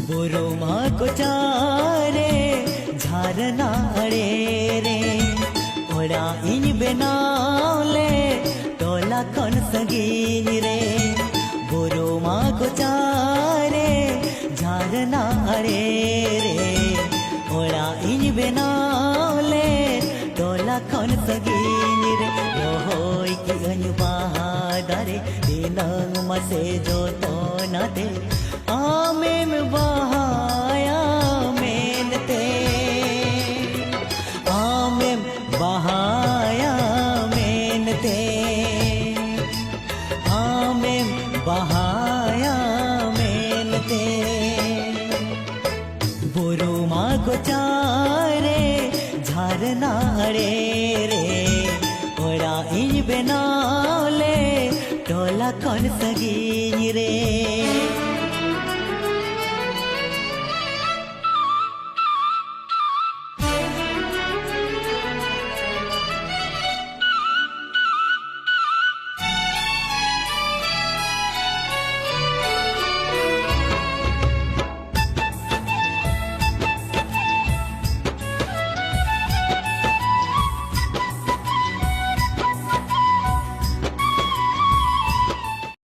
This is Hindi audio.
बुरुमा को चारे झरना रे रे ओड़ा इन बेनाले टोला खन सगीन रे बुरुमा को चारे झरना रे रे ओड़ा इन बेनाले टोला खन सगीन रे रोहोई की गन बहादरे दिनंग मसे जो तो न दे आमेम बहाया मेनते आमेम बहाया मेनते आमेम बहाया मेनते बुरुमा को चारे झरना रे रे ओड़ा इन बेनाले टोला कौन सगी रे।